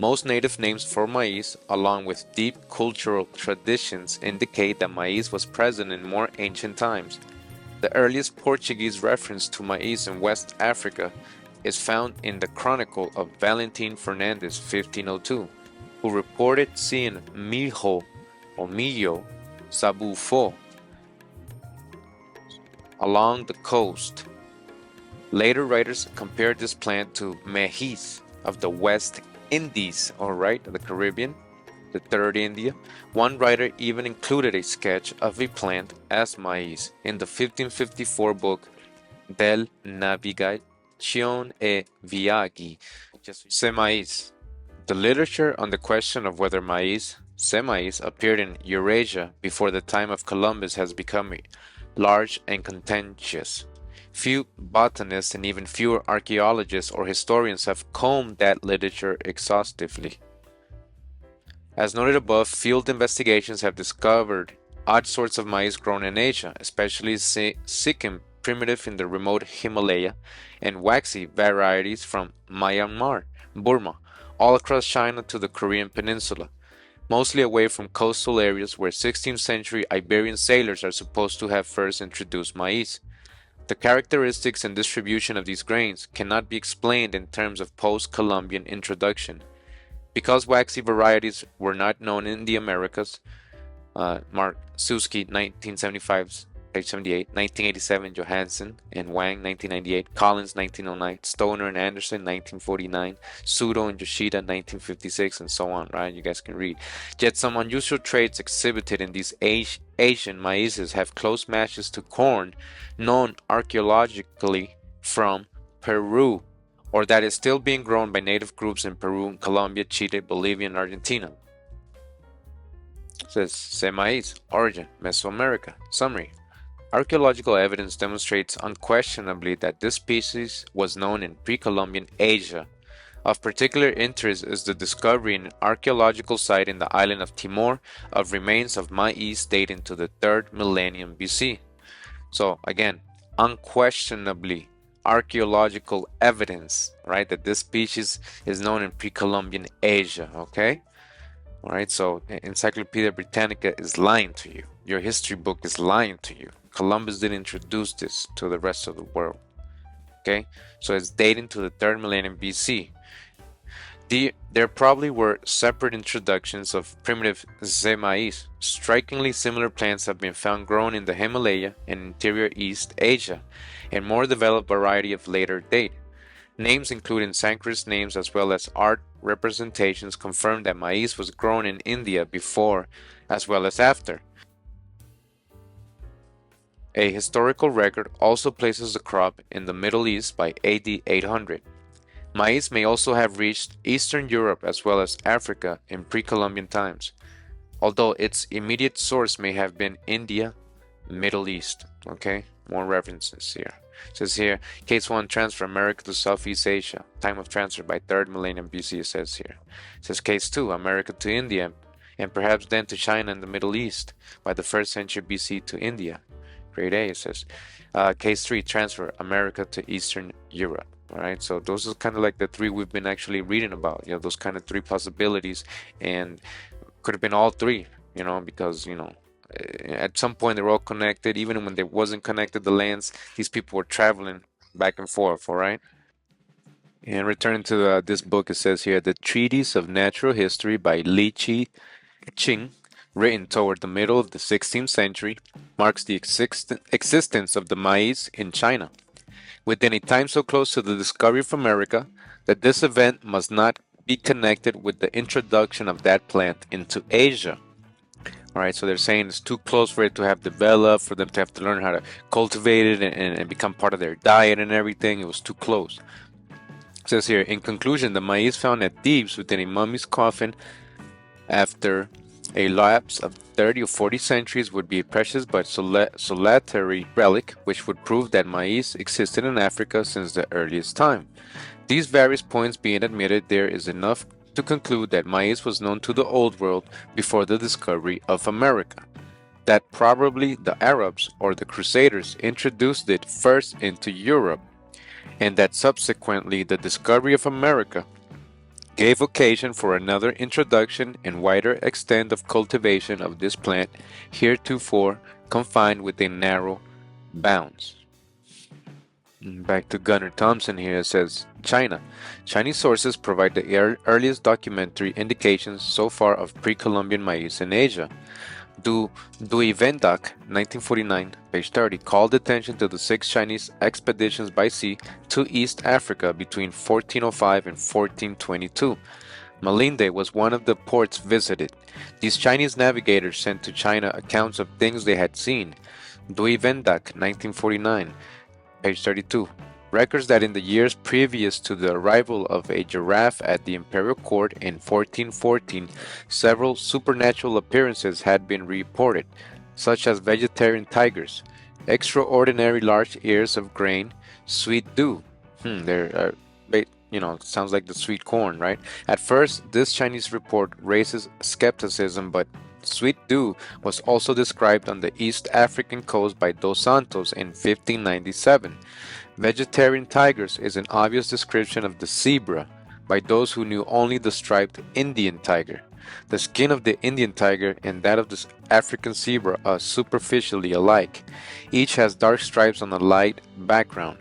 [SPEAKER 2] most native names for maize, along with deep cultural traditions, indicate that maize was present in more ancient times. The earliest Portuguese reference to maize in West Africa is found in the Chronicle of Valentin Fernandez, 1502, who reported seeing milho or millo sabufo along the coast. Later writers compared this plant to maize of the West Indies, the Caribbean, the Third India. One writer even included a sketch of a plant as maize in the 1554 book Del Navigazione e Viaggi se Maiz. The literature on the question of whether maize, semais, appeared in Eurasia before the time of Columbus has become large and contentious. Few botanists and even fewer archaeologists or historians have combed that literature exhaustively. As noted above, field investigations have discovered odd sorts of maize grown in Asia, especially Sikkim primitive in the remote Himalaya, and waxy varieties from Myanmar, Burma, all across China to the Korean peninsula, mostly away from coastal areas where 16th century Iberian sailors are supposed to have first introduced maize. The characteristics and distribution of these grains cannot be explained in terms of post-Columbian introduction. Because waxy varieties were not known in the Americas, Mark Suski, 1975, page 78, 1987, Johansson and Wang, 1998, Collins, 1909, Stoner and Anderson, 1949, Sudo and Yoshida, 1956, and so on, right? You guys can read. Yet some unusual traits exhibited in these Asian maizes have close matches to corn known archaeologically from Peru, or that is still being grown by native groups in Peru, Colombia, Chile, Bolivia, and Argentina. It says, Semaiz, origin, Mesoamerica. Summary. Archaeological evidence demonstrates unquestionably that this species was known in pre-Columbian Asia. Of particular interest is the discovery in an archaeological site in the island of Timor of remains of maize dating to the 3rd millennium BC. So again, unquestionably archaeological evidence, right, that this species is known in pre-Columbian Asia, okay? All right, so Encyclopedia Britannica is lying to you. Your history book is lying to you. Columbus didn't introduce this to the rest of the world. Okay, so it's dating to the 3rd millennium BC. There probably were separate introductions of primitive zemais. Strikingly similar plants have been found grown in the Himalaya and interior East Asia, and more developed variety of later date. Names including Sanskrit names as well as art representations confirm that maize was grown in India before as well as after. A historical record also places the crop in the Middle East by AD 800. Maize may also have reached Eastern Europe as well as Africa in pre-Columbian times, although its immediate source may have been India, Middle East. Okay, more references here. It says here, case 1, transfer America to Southeast Asia, time of transfer by 3rd millennium BC, it says here. It says case 2, America to India, and perhaps then to China and the Middle East by the 1st century BC to India. Grade A, it says. Case 3, transfer America to Eastern Europe. All right, so those are kind of like the 3 we've been actually reading about, those kind of 3 possibilities, and could have been all 3, because, at some point they were all connected. Even when they wasn't connected, the lands, these people were traveling back and forth, all right? And returning to this book, it says here, The Treatise of Natural History by Li Chi Ching, written toward the middle of the 16th century, marks the existence of the maize in China, within a time so close to the discovery of America that this event must not be connected with the introduction of that plant into Asia. All right, so they're saying it's too close for it to have developed, for them to have to learn how to cultivate it and become part of their diet and everything. It was too close. It says here, in conclusion, the maize found at Thebes within a mummy's coffin after a lapse of 30 or 40 centuries would be a precious but solitary relic which would prove that maize existed in Africa since the earliest time. These various points being admitted, there is enough to conclude that maize was known to the Old World before the discovery of America, that probably the Arabs or the Crusaders introduced it first into Europe, and that subsequently the discovery of America gave occasion for another introduction and wider extent of cultivation of this plant, heretofore confined within narrow bounds. Back to Gunnar Thompson here, it says, China. Chinese sources provide the earliest documentary indications so far of pre-Columbian maize in Asia. Dui Vendak, 1949, page 30, called attention to the 6 Chinese expeditions by sea to East Africa between 1405 and 1422. Malinde was one of the ports visited. These Chinese navigators sent to China accounts of things they had seen. Dui Vendak, 1949, page 32, records that in the years previous to the arrival of a giraffe at the imperial court in 1414, several supernatural appearances had been reported, such as vegetarian tigers, extraordinary large ears of grain, sweet dew. Sounds like the sweet corn, right? At first, this Chinese report raises skepticism, but sweet dew was also described on the East African coast by Dos Santos in 1597. Vegetarian tigers is an obvious description of the zebra by those who knew only the striped Indian tiger. The skin of the Indian tiger and that of the African zebra are superficially alike. Each has dark stripes on a light background.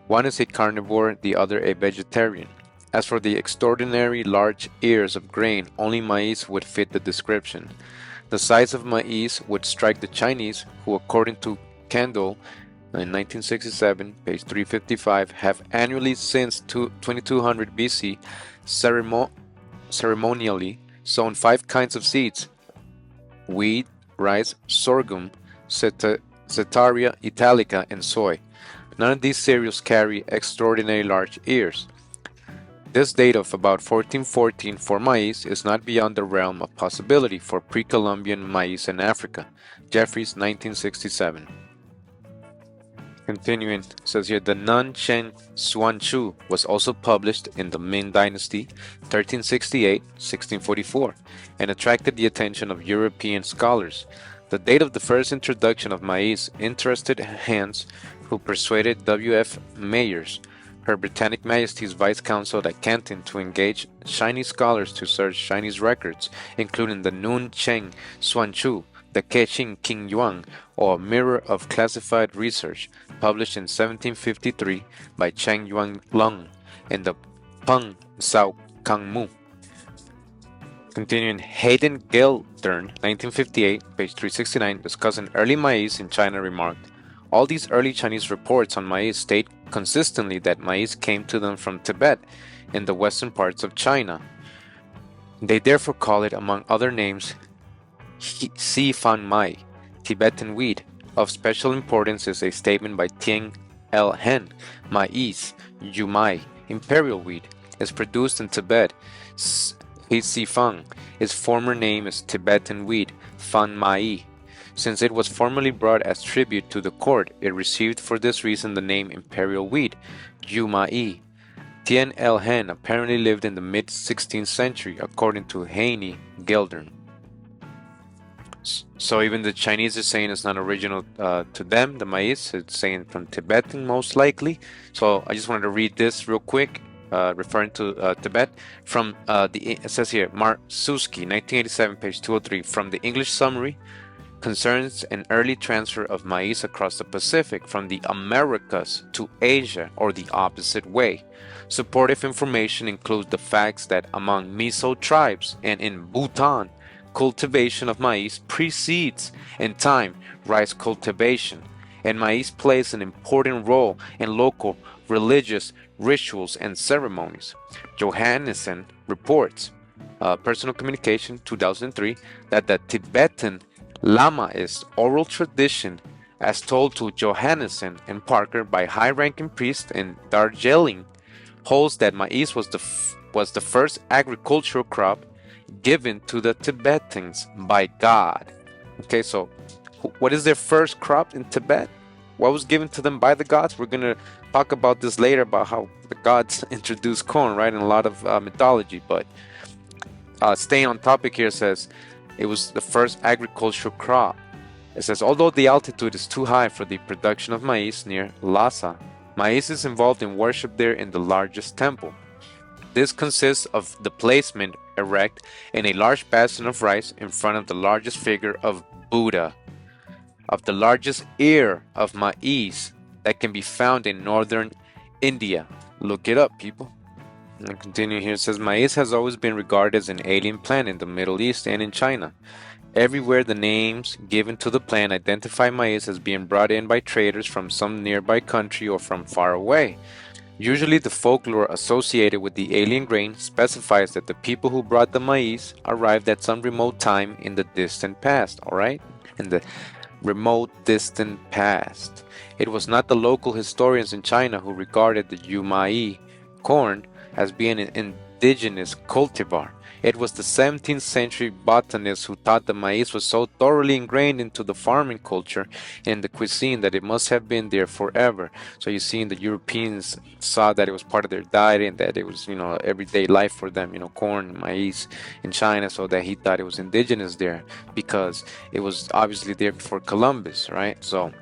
[SPEAKER 2] One is a carnivore, the other a vegetarian. As for the extraordinary large ears of grain, only maize would fit the description. The size of maize would strike the Chinese, who according to Kendall in 1967, page 355, have annually since 2200 BC ceremonially sown 5 kinds of seeds: wheat, rice, sorghum, Setaria italica, and soy. None of these cereals carry extraordinary large ears. This date of about 1414 for maize is not beyond the realm of possibility for pre-Columbian maize in Africa. Jeffries, 1967. Continuing, says here, the Nanchen Xuanchu was also published in the Ming Dynasty, 1368-1644, and attracted the attention of European scholars. The date of the first introduction of maize interested hands who persuaded W.F. Mayers, Her Britannic Majesty's Vice Consul at Canton, to engage Chinese scholars to search Chinese records, including the Nun Cheng Xuanchu, the Kexing King Yuan, or Mirror of Classified Research, published in 1753 by Cheng Yuan Lung and the Peng Sao Kang Mu. Continuing, Hayden Geldern, 1958, page 369, discussing early maize in China, remarked, all these early Chinese reports on maize state consistently that maize came to them from Tibet in the western parts of China. They therefore call it, among other names, Si Fan Mai, Tibetan wheat. Of special importance is a statement by Tian L. Hen, Maize, Yumai, Imperial wheat, is produced in Tibet. Si Fang, its former name is Tibetan wheat, Fan Mai. Since it was formerly brought as tribute to the court, it received for this reason the name Imperial wheat, Yumai. Tian L. Hen apparently lived in the mid-16th century, according to Haney Geldern. So even the Chinese are saying it's not original to them, the maize. It's saying from Tibetan most likely. So I just wanted to read this real quick, referring to Tibet. From it says here, Marsuski, 1987, page 203, from the English summary, concerns an early transfer of maize across the Pacific from the Americas to Asia, or the opposite way. Supportive information includes the facts that among Mizo tribes and in Bhutan, cultivation of maize precedes in time rice cultivation, and maize plays an important role in local religious rituals and ceremonies. Johannessen reports, Personal Communication 2003, that the Tibetan Lamaist oral tradition, as told to Johannessen and Parker by high-ranking priests in Darjeeling, holds that maize was the first agricultural crop given to the Tibetans by God. Okay, so what is their first crop in Tibet? What was given to them by the gods? We're going to talk about this later about how the gods introduced corn, right, in a lot of mythology. But staying on topic here, says it was the first agricultural crop. It says, although the altitude is too high for the production of maize near Lhasa, maize is involved in worship there in the largest temple. This consists of the placement erect in a large basin of rice in front of the largest figure of Buddha, of the largest ear of maize that can be found in northern India. Look it up, people. And continue here, it says, maize has always been regarded as an alien plant in the Middle East and in China. Everywhere the names given to the plant identify maize as being brought in by traders from some nearby country or from far away. Usually the folklore associated with the alien grain specifies that the people who brought the maize arrived at some remote time in the distant past, alright? In the remote distant past. It was not the local historians in China who regarded the yumai, corn, as being an indigenous cultivar. It was the 17th century botanists who thought the maize was so thoroughly ingrained into the farming culture and the cuisine that it must have been there forever. So you see, the Europeans saw that it was part of their diet and that it was, everyday life for them, corn, maize in China, so that he thought it was indigenous there because it was obviously there before Columbus, right? So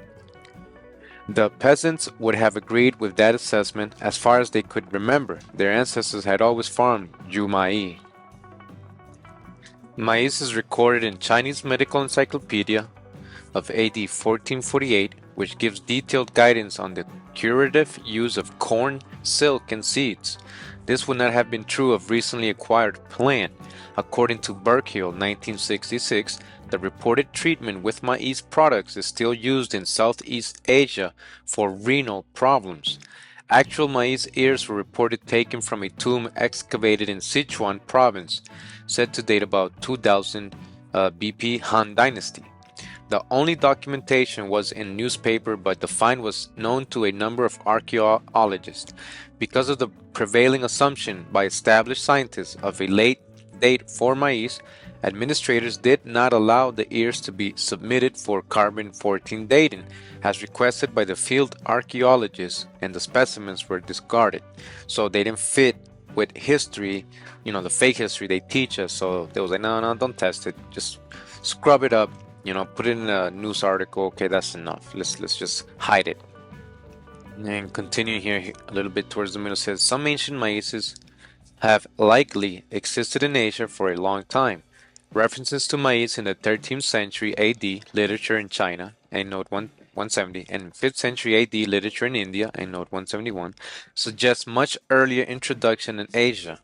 [SPEAKER 2] the peasants would have agreed with that assessment as far as they could remember. Their ancestors had always farmed yumai. Maize is recorded in Chinese Medical Encyclopedia of AD 1448, which gives detailed guidance on the curative use of corn, silk, and seeds. This would not have been true of recently acquired plant. According to Burkill, 1966, the reported treatment with maize products is still used in Southeast Asia for renal problems. Actual maize ears were reported taken from a tomb excavated in Sichuan province, said to date about 2000 BP Han Dynasty. The only documentation was in newspaper, but the find was known to a number of archaeologists. Because of the prevailing assumption by established scientists of a late date for maize, administrators did not allow the ears to be submitted for carbon-14 dating, as requested by the field archaeologists, and the specimens were discarded. So they didn't fit with history, the fake history they teach us. So they was like, no, don't test it. Just scrub it up, put it in a news article. Okay, that's enough. Let's just hide it. And continue here a little bit towards the middle. It says, some ancient maizes have likely existed in Asia for a long time. References to maize in the 13th century AD literature in China, and note 170, and 5th century AD literature in India, and note 171, suggest much earlier introduction in Asia.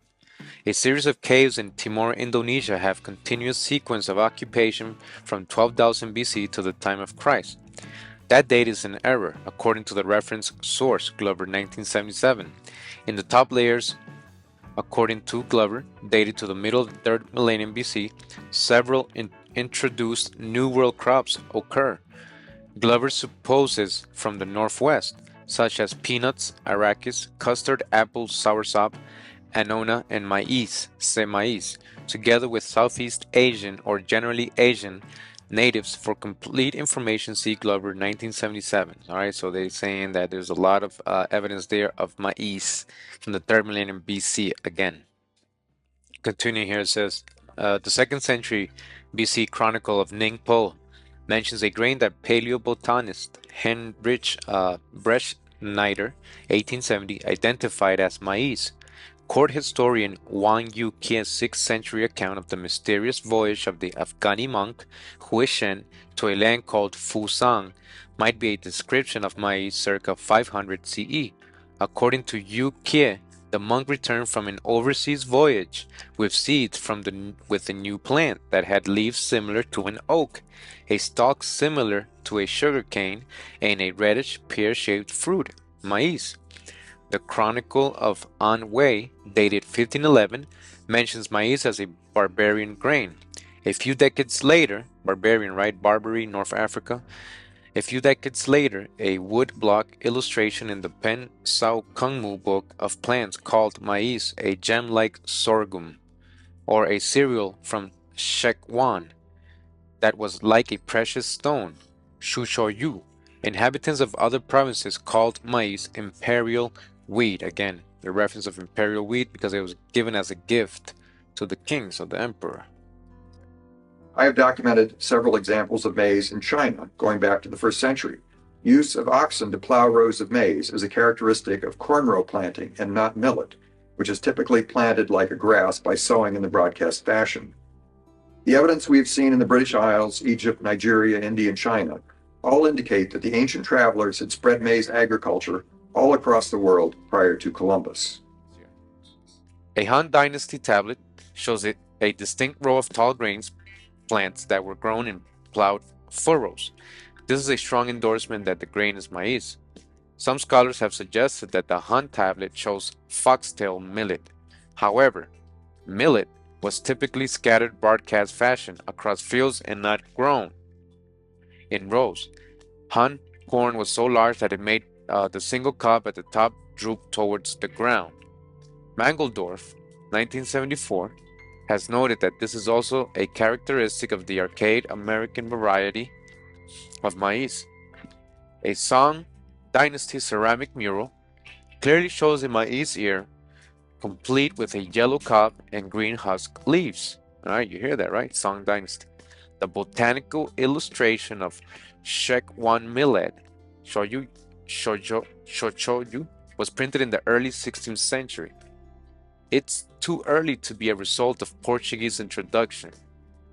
[SPEAKER 2] A series of caves in Timor, Indonesia have continuous sequence of occupation from 12,000 BC to the time of Christ. That date is an error, according to the reference source, Glover 1977. In the top layers, according to Glover, dated to the middle of the 3rd millennium BC, several introduced New World crops occur. Glover supposes from the northwest, such as peanuts, arachis, custard, apples, soursop, annona, and maize, together with Southeast Asian or generally Asian natives. For complete information, see Glover 1977. All right, so they're saying that there's a lot of evidence there of maize from the 3rd millennium BC again. Continuing here, it says, the 2nd century BC Chronicle of Ningpo mentions a grain that paleobotanist Heinrich Breschneider, 1870, identified as maize. Court historian Wang Yuqian's 6th century account of the mysterious voyage of the Afghani monk Huishen to a land called Fusang might be a description of maize circa 500 CE. According to Yu Qie, The monk returned from an overseas voyage with seeds with a new plant that had leaves similar to an oak, a stalk similar to a sugar cane, and a reddish pear-shaped fruit, maize. The Chronicle of Anhui, dated 1511, mentions maize as a barbarian grain. A few decades later, barbarian, right? Barbary, North Africa. A few decades later, a wood block illustration in the Pen Sao Kungmu book of plants called maize a gem-like sorghum, or a cereal from Shekwan that was like a precious stone, Shushoyu. Inhabitants of other provinces called maize imperial wheat. Again, the reference of imperial wheat because it was given as a gift to the king, so the emperor.
[SPEAKER 1] I have documented several examples of maize in China going back to the 1st century. Use of oxen to plow rows of maize is a characteristic of corn row planting and not millet, which is typically planted like a grass by sowing in the broadcast fashion. The evidence we have seen in the British Isles, Egypt, Nigeria, India, and China all indicate that the ancient travelers had spread maize agriculture all across the world prior to Columbus.
[SPEAKER 2] A Han Dynasty tablet shows a distinct row of tall grains plants that were grown in plowed furrows. This is a strong endorsement that the grain is maize. Some scholars have suggested that the Han tablet shows foxtail millet. However, millet was typically scattered broadcast fashion across fields and not grown in rows. Han corn was so large that it made the single cob at the top droop towards the ground. Mangeldorf, 1974, has noted that this is also a characteristic of the archaic American variety of maize. A Song Dynasty ceramic mural clearly shows a maize ear complete with a yellow cob and green husk leaves. Alright, you hear that, right? Song Dynasty. The botanical illustration of Shekwan millet, Shochoyu, was printed in the early 16th century. It's too early to be a result of Portuguese introduction,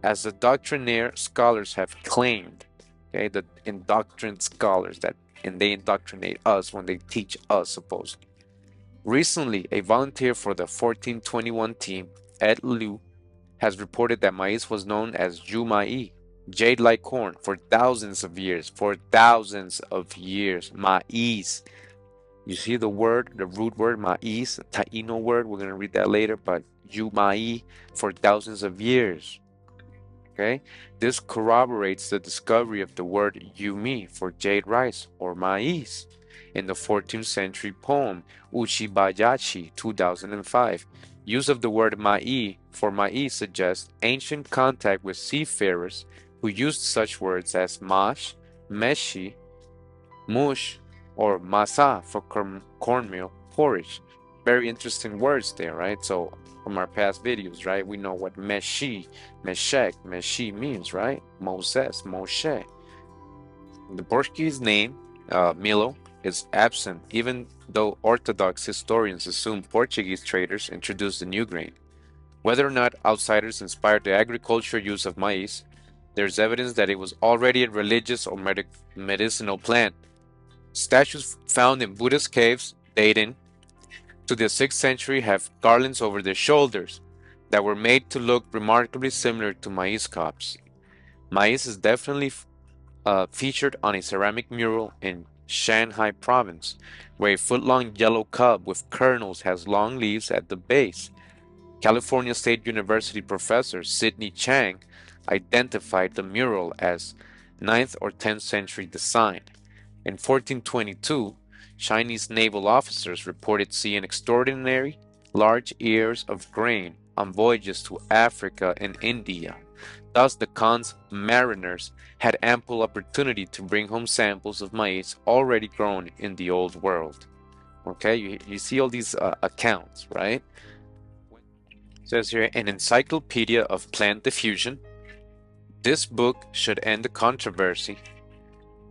[SPEAKER 2] as the doctrinaire scholars have claimed. Okay, the indoctrined scholars and they indoctrinate us when they teach us, supposedly. Recently, a volunteer for the 1421 team, Ed Liu, has reported that maize was known as Jumai, jade-like corn, for thousands of years. For thousands of years, maize. You see the word, the root word, maize, the Taino word, we're going to read that later, but Jumai for thousands of years. Okay, this corroborates the discovery of the word yumi for jade rice or maize in the 14th century poem Uchibayashi 2005. Use of the word mai for maize suggests ancient contact with seafarers who used such words as mash, meshi, mush, or masa for cornmeal porridge. Very interesting words there, right? So from our past videos, right, we know what meshi, meshi means, right? Moses, Moshe. The Portuguese name, Milo, is absent, even though Orthodox historians assume Portuguese traders introduced the new grain. Whether or not outsiders inspired the agricultural use of maize, there's evidence that it was already a religious or medicinal plant. Statues found in Buddhist caves dating to the 6th century have garlands over their shoulders that were made to look remarkably similar to maize cobs. Maize is definitely featured on a ceramic mural in Shanghai province, where a foot-long yellow cob with kernels has long leaves at the base. California State University professor Sidney Chang identified the mural as 9th or 10th century design. In 1422, Chinese naval officers reported seeing extraordinary large ears of grain on voyages to Africa and India. Thus, the Khan's mariners had ample opportunity to bring home samples of maize already grown in the Old World. Okay, you see all these accounts, right? It says here, an encyclopedia of plant diffusion. This book should end the controversy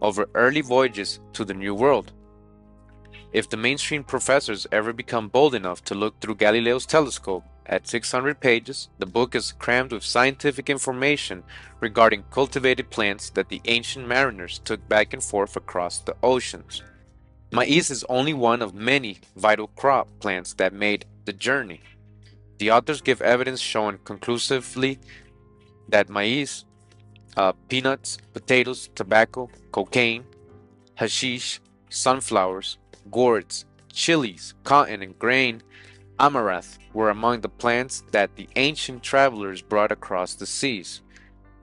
[SPEAKER 2] over early voyages to the New World. If the mainstream professors ever become bold enough to look through Galileo's telescope, at 600 pages, the book is crammed with scientific information regarding cultivated plants that the ancient mariners took back and forth across the oceans. Maize is only one of many vital crop plants that made the journey. The authors give evidence showing conclusively that maize, peanuts, potatoes, tobacco, cocaine, hashish, sunflowers, gourds, chilies, cotton, and grain amaranth were among the plants that the ancient travelers brought across the seas.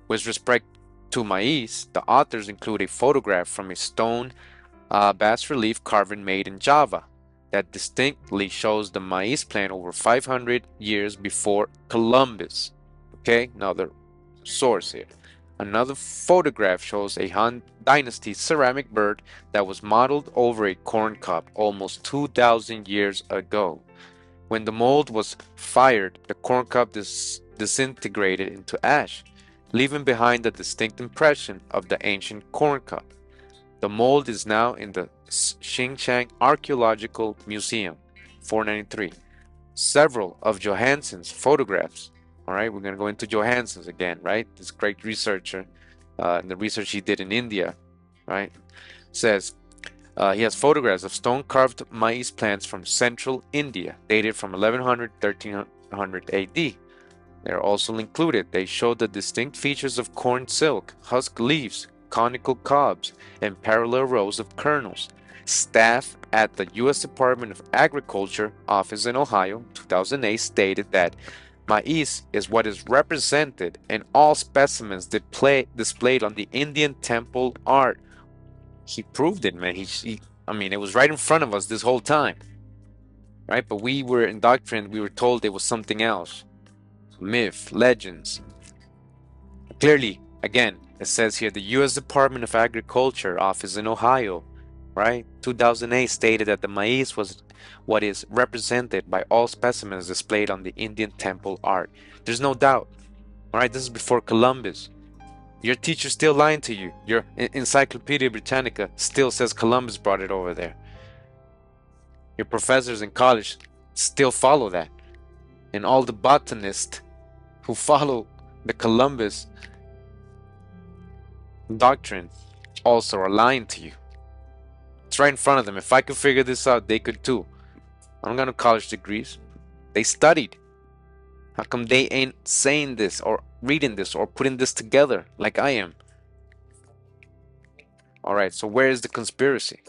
[SPEAKER 2] With respect to maize, the authors include a photograph from a stone bas-relief carving made in Java that distinctly shows the maize plant over 500 years before Columbus. Okay, another source here. Another photograph shows a Han Dynasty ceramic bird that was modeled over a corn cob almost 2,000 years ago. When the mold was fired, the corn cob disintegrated into ash, leaving behind a distinct impression of the ancient corn cob. The mold is now in the Xinjiang Archaeological Museum, 493. Several of Johansson's photographs, all right, we're going to go into Johansson's again, right? This great researcher, and the research he did in India, right? Says he has photographs of stone-carved maize plants from central India, dated from 1100 1300 AD. They're also included. They show the distinct features of corn silk, husk leaves, conical cobs, and parallel rows of kernels. Staff at the U.S. Department of Agriculture office in Ohio, 2008, stated that maize is what is represented in all specimens displayed on the Indian temple art. He proved it, man. I mean, it was right in front of us this whole time, right? But we were indoctrinated. We were told it was something else. Myth, legends. Clearly, again, it says here the U.S. Department of Agriculture office in Ohio, right? 2008 stated that the maize was what is represented by all specimens displayed on the Indian temple art. There's no doubt, all right? This is before Columbus. Your teacher's still lying to you. Your Encyclopedia Britannica still says Columbus brought it over there. Your professors in college still follow that. And all the botanists who follow the Columbus doctrine also are lying to you. It's right in front of them. If I could figure this out, they could too. I don't got no college degrees. They studied. How come they ain't saying this or reading this or putting this together like I am? Alright, so where is the conspiracy?